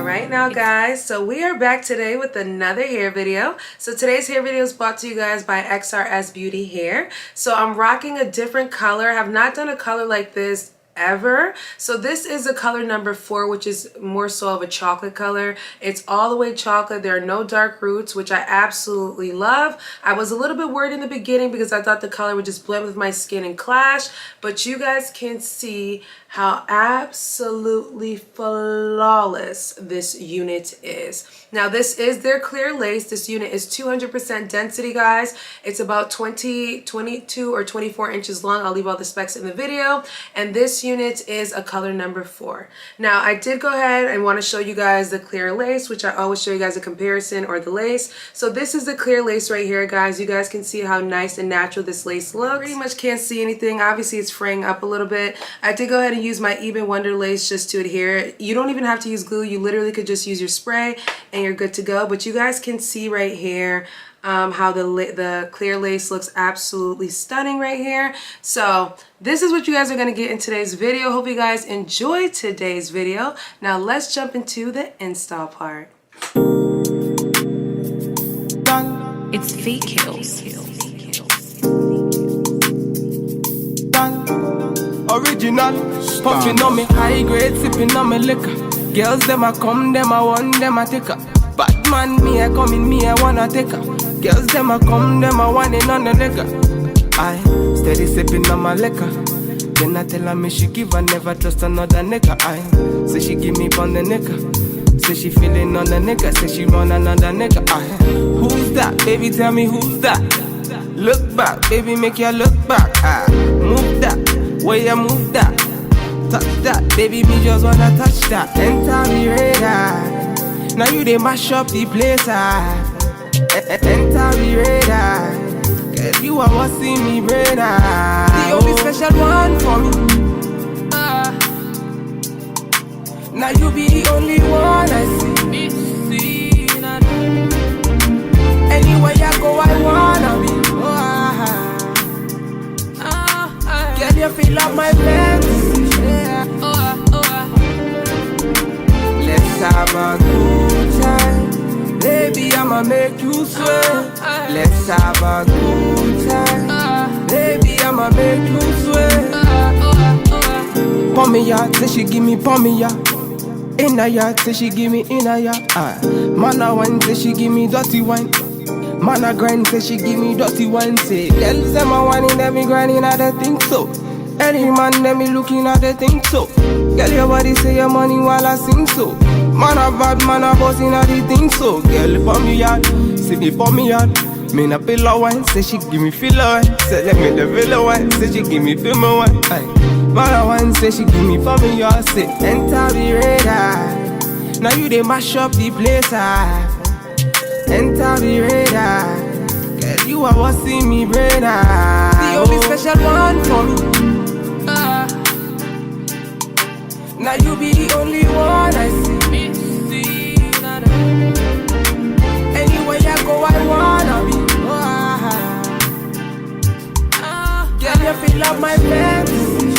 Alright now guys, so we are back today with another hair video. So today's hair video is brought to you guys by XrsBeauty Hair. So I'm rocking a different color. I have not done a color like this ever. So this is a color number 4, which is more so of a chocolate color. It's all the way chocolate. There are no dark roots, which I absolutely love. I was a little bit worried in the beginning because I thought the color would just blend with my skin and clash, but you guys can see how absolutely flawless this unit is. Now this is their clear lace. This unit is 200% density, guys. It's about 22 or 24 inches long. I'll leave all the specs in the video. And this unit is a color number 4. Now I did go ahead and want to show you guys the clear lace, which I always show you guys a comparison, or the lace. So this is the clear lace right here, guys. You guys can see how nice and natural this lace looks. Pretty much can't see anything. Obviously it's fraying up a little bit. I did go ahead and use my Even Wonder lace just to adhere. You don't even have to use glue. You literally could just use your spray and you're good to go. But you guys can see right here how the clear lace looks absolutely stunning right here. So this is what you guys are going to get in today's video. Hope you guys enjoyed today's video. Now let's jump into the install part. It's Fake Kills. Original, puffing on me high grade, sipping on me liquor. Girls them a come, them a want, them a take her. Bad man, me a come in, me a wanna take her. Girls them a come, them a want it on the nigga. I steady sipping on my liquor. Then I tell her me she give her, never trust another nigga. I say she give me on the nigga. Say she feeling on the nigga, say she want another nigga. I who's that? Baby, tell me who's that? Look back, baby, make you look back. I move that. Where you move that, touch that, baby, me just wanna touch that. Enter me radar, now you they mash up the place. Enter me radar, girl, you are what's in me brain. The only special one for me. Now you be the only one I see. Anywhere you go, I wanna be. Can you feel up my fantasy? Yeah. Let's have a good time, baby, I'ma make you sweat. Let's have a good time, baby, I'ma make you sweat. Pour me ya, say she give me pour me ya. In a yard, say she give me in a yard. Man a wine, say she give me dirty wine. Man a grind, say she give me dirty wine. Say, girls them a whining, them me grinding, I don't think so. Any man, them me looking at the think so. Girl, your body say your money while I sing so. Man a bad, man a bossing at the thing so. Girl, for me yard, see me for me yard. Me na pillow wine, say she give me filler wine. Say let me the villa wine, say she give me film wine. Man a wine, say she give me for me yard. Say enter the radar, now you they mash up the place. Enter the radar, girl, you are what's in me brain. The only special one for me. Now you be the only one I see. Anywhere you go, I wanna be. Girl, you feel up my fantasy.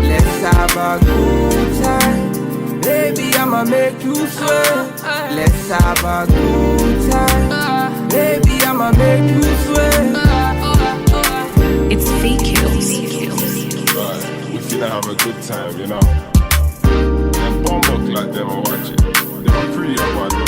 Let's have a good time, baby, I'ma make you sweat. Let's have a good time, baby, I'ma make you sweat. It's Fake Kills. Right, we finna have a good time, you know. And bomb like them are watching. They are pretty about it.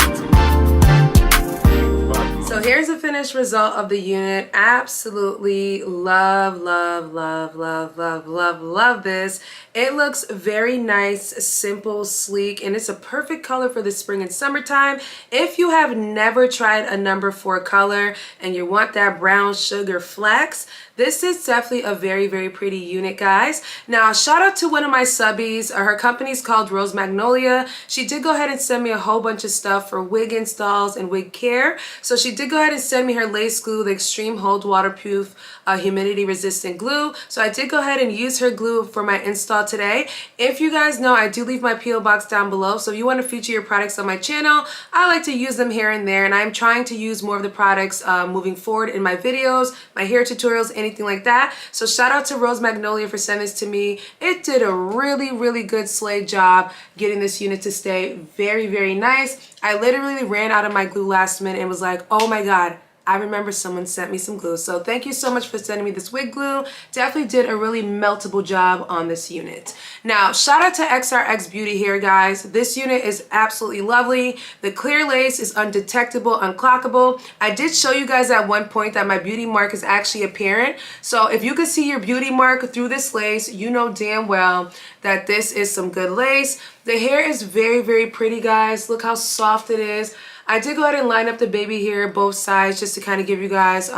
So here's the finished result of the unit. Absolutely love, love, love, love, love, love, love this. It looks very nice, simple, sleek, and it's a perfect color for the spring and summertime. If you have never tried a number 4 color and you want that brown sugar flex, this is definitely a very, very pretty unit, guys. Now, shout out to one of my subbies. Her company's called Rose Magnolia. She did go ahead and send me a whole bunch of stuff for wig installs and wig care. So she did did go ahead and send me her lace glue, the Extreme Hold Waterproof Humidity Resistant Glue. So I did go ahead and use her glue for my install today. If you guys know, I do leave my P.O. box down below. So if you want to feature your products on my channel, I like to use them here and there. And I'm trying to use more of the products moving forward in my videos, my hair tutorials, anything like that. So shout out to Rose Magnolia for sending this to me. It did a really good slay job getting this unit to stay very nice. I literally ran out of my glue last minute and was like, oh my god, I remember someone sent me some glue. So thank you so much for sending me this wig glue. Definitely did a really meltable job on this unit. Now, shout out to XrsBeauty Hair, guys. This unit is absolutely lovely. The clear lace is undetectable, unclockable. I did show you guys at one point that my beauty mark is actually apparent. So if you can see your beauty mark through this lace, you know damn well that this is some good lace. The hair is very pretty, guys. Look how soft it is. I did go ahead and line up the baby hair both sides just to kind of give you guys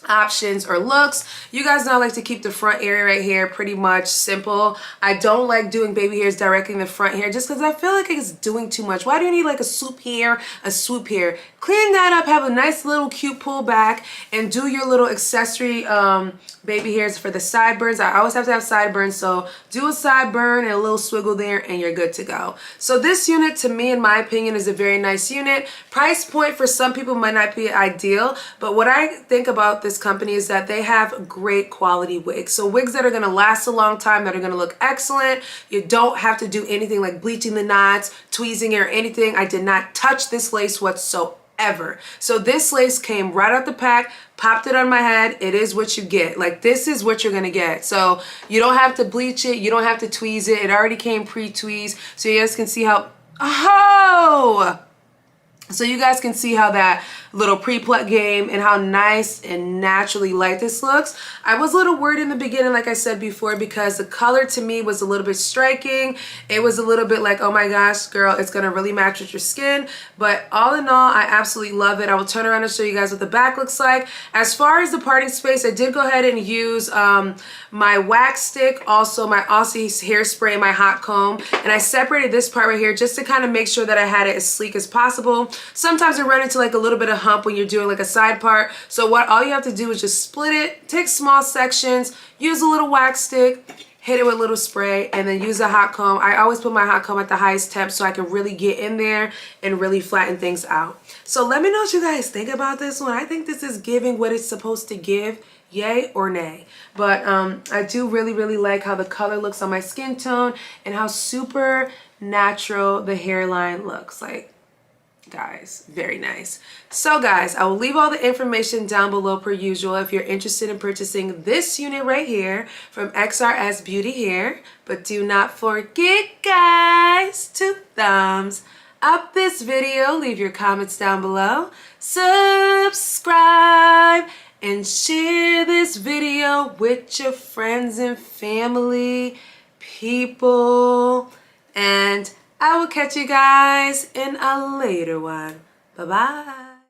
options or looks. You guys know I like to keep the front area right here pretty much simple. I don't like doing baby hairs directly in the front here just because I feel like it's doing too much. Why do you need like a swoop here, a swoop here? Clean that up, have a nice little cute pull back, and do your little accessory baby hairs for the sideburns. I always have to have sideburns, so do a sideburn and a little swiggle there and you're good to go. So this unit, to me, in my opinion, is a very nice unit. Price point for some people might not be ideal, but what I think about this company is that they have great quality wigs. So wigs that are going to last a long time, that are going to look excellent. You don't have to do anything like bleaching the knots, tweezing it, or anything. I did not touch this lace whatsoever. So this lace came right out the pack, popped it on my head. It is what you get. Like, this is what you're gonna get. So you don't have to bleach it, you don't have to tweeze it. It already came pre-tweezed. So you guys can see how, so you guys can see how that little pre-pluck game and how nice and naturally light this looks. I was a little worried in the beginning, like I said before, because the color to me was a little bit striking. It was a little bit like, oh my gosh, girl, it's gonna really match with your skin. But all in all, I absolutely love it. I will turn around and show you guys what the back looks like. As far as the parting space, I did go ahead and use my wax stick, also my Aussie hairspray, my hot comb, and I separated this part right here just to kind of make sure that I had it as sleek as possible. Sometimes I run into like a little bit of hump when you're doing like a side part. So all you have to do is just split it, take small sections, use a little wax stick, hit it with a little spray, and then use a hot comb. I always put my hot comb at the highest temp so I can really get in there and really flatten things out. So let me know what you guys think about this one. I think this is giving what it's supposed to give. Yay or nay. But I do really like how the color looks on my skin tone and how super natural the hairline looks. Like, guys, very nice. So guys, I will leave all the information down below per usual if you're interested in purchasing this unit right here from XrsBeauty Hair. But do not forget, guys, to thumbs up this video, leave your comments down below, subscribe, and share this video with your friends and family, people, and I will catch you guys in a later one. Bye-bye.